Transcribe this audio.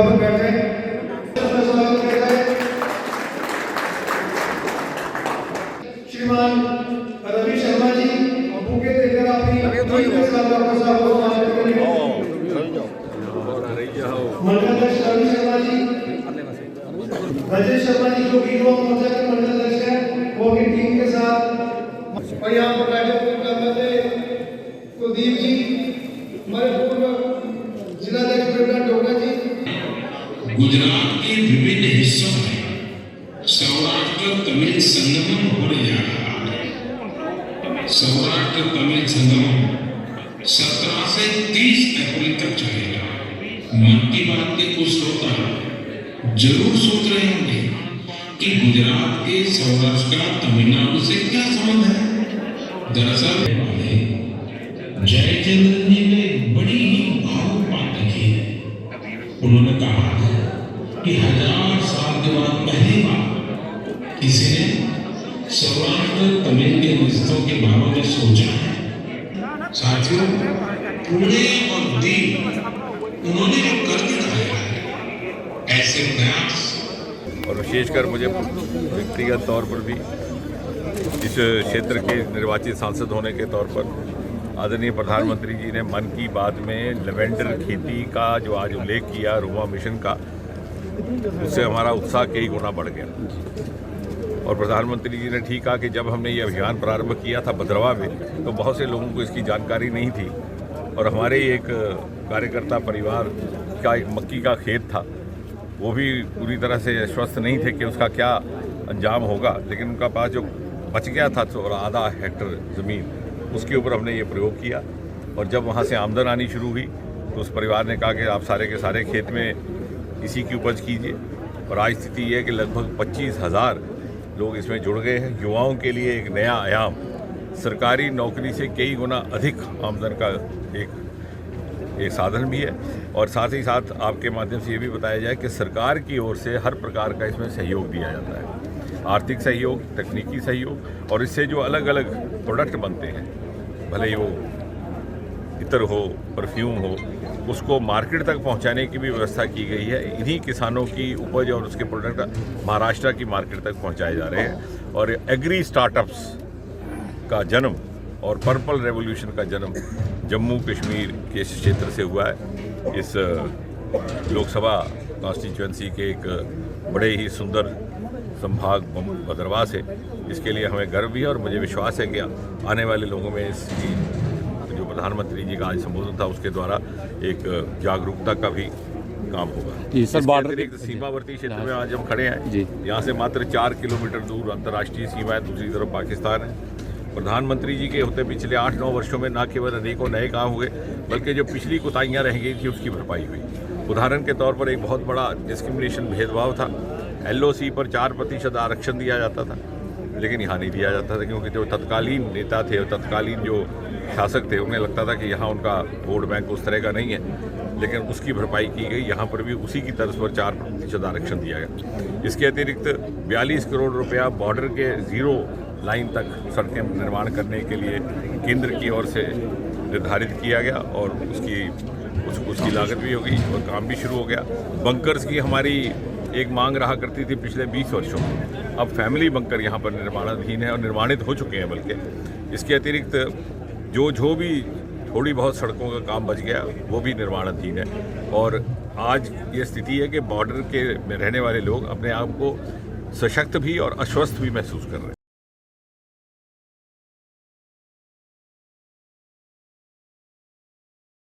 जगह पर बैठ जाएं। श्रीमान रवि शर्मा जी बुके देकर अपनी के साथ डॉक्टर साहब को सम्मानित करेंगे। मंडलाध्यक्ष रवि शर्मा जी, राजेश शर्मा जी जो वीडियो मोर्चा के मंडलाध्यक्ष हैं वो अपनी टीम के साथ, और यहाँ पर बैठे कुलदीप जी, हमारे पूर्व जिलाध्यक्ष डोगरा जी। गुजरात के विभिन्न हिस्सों में सौराष्ट्र तमिल संगम होने जा रहा है। सौराष्ट्र तमिल संगम 17 से 30 अप्रैल तक चलेगा। मन की बात के कुछ श्रोता जरूर सोच रहे होंगे कि गुजरात के सौराष्ट्र का तमिलनाडु से क्या संबंध है। दरअसल जयचंद्र जी ने बड़ी ही भावुक बात लिखी है। उन्होंने कहा कि 1000 साल के बाद पहली बार किसी ने सौराष्ट्र तमिल के रिश्तों के बारे में सोचा है। साथियों, पुणे और दीव उन्होंने जो कर दिखाया है, ऐसे प्रयास, और विशेषकर मुझे व्यक्तिगत तौर पर भी इस क्षेत्र के निर्वाचित सांसद होने के तौर पर आदरणीय प्रधानमंत्री जी ने मन की बात में लेवेंडर खेती का जो आज उल्लेख किया, रुमा मिशन का, उससे हमारा उत्साह कई गुना बढ़ गया। और प्रधानमंत्री जी ने ठीक कहा कि जब हमने ये अभियान प्रारंभ किया था भद्रवा में, तो बहुत से लोगों को इसकी जानकारी नहीं थी, और हमारे एक कार्यकर्ता परिवार का एक मक्की का खेत था, वो भी पूरी तरह से आश्वस्त नहीं थे कि उसका क्या अंजाम होगा, लेकिन उनका पास जो बच गया था और आधा हेक्टर ज़मीन, उसके ऊपर हमने ये प्रयोग किया। और जब वहाँ से आमदन आनी शुरू हुई तो उस परिवार ने कहा कि आप सारे के सारे खेत में इसी की उपज कीजिए। और आज स्थिति ये है कि लगभग 25,000 लोग इसमें जुड़ गए हैं। युवाओं के लिए एक नया आयाम, सरकारी नौकरी से कई गुना अधिक आमदन का एक साधन भी है। और साथ ही साथ आपके माध्यम से ये भी बताया जाए कि सरकार की ओर से हर प्रकार का इसमें सहयोग दिया जाता है, आर्थिक सहयोग, तकनीकी सहयोग, और इससे जो अलग अलग प्रोडक्ट बनते हैं, भले ही वो इत्र हो, परफ्यूम हो, उसको मार्केट तक पहुंचाने की भी व्यवस्था की गई है। इन्हीं किसानों की उपज और उसके प्रोडक्ट महाराष्ट्र की मार्केट तक पहुंचाए जा रहे हैं। और एग्री स्टार्टअप्स का जन्म और पर्पल रेवोल्यूशन का जन्म जम्मू कश्मीर के इस क्षेत्र से हुआ है। इस लोकसभा कॉन्स्टिट्यूएंसी के एक बड़े ही सुंदर संभाग भद्रवा से, इसके लिए हमें गर्व भी है। और मुझे विश्वास है कि आने वाले लोगों में इसकी जो प्रधानमंत्री जी का आज संबोधन था उसके द्वारा एक जागरूकता का भी काम होगा। जी सर, बॉर्डर सीमावर्ती क्षेत्र में आज हम खड़े हैं, यहाँ से मात्र 4 किलोमीटर दूर अंतर्राष्ट्रीय सीमा है, दूसरी तरफ पाकिस्तान है। प्रधानमंत्री जी के होते पिछले 8-9 वर्षों में न केवल अनेकों नए काम हुए, बल्कि जो पिछली कोताहियाँ रह गई थी उसकी भरपाई हुई। उदाहरण के तौर पर एक बहुत बड़ा डिस्क्रिमिनेशन भेदभाव था, LOC पर 4% आरक्षण दिया जाता था, लेकिन यहाँ नहीं दिया जाता था, क्योंकि जो तत्कालीन नेता थे और तत्कालीन जो शासक थे, उन्हें लगता था कि यहाँ उनका वोट बैंक उस तरह का नहीं है, लेकिन उसकी भरपाई की गई। यहाँ पर भी उसी की तर्ज पर 4% आरक्षण दिया गया। इसके अतिरिक्त 42 करोड़ रुपया बॉर्डर के 0 लाइन तक सड़कें निर्माण करने के लिए केंद्र की ओर से निर्धारित किया गया, और उसकी लागत भी हो गई और काम भी शुरू हो गया। बंकर्स की हमारी एक मांग रहा करती थी पिछले 20 वर्षों में, अब फैमिली बंकर यहाँ पर निर्माणाधीन है और निर्माणित हो चुके हैं। बल्कि इसके अतिरिक्त जो भी थोड़ी बहुत सड़कों का काम बच गया वो भी निर्माणाधीन है। और आज ये स्थिति है कि बॉर्डर के में रहने वाले लोग अपने आप को सशक्त भी और आश्वस्त भी महसूस कर रहे हैं।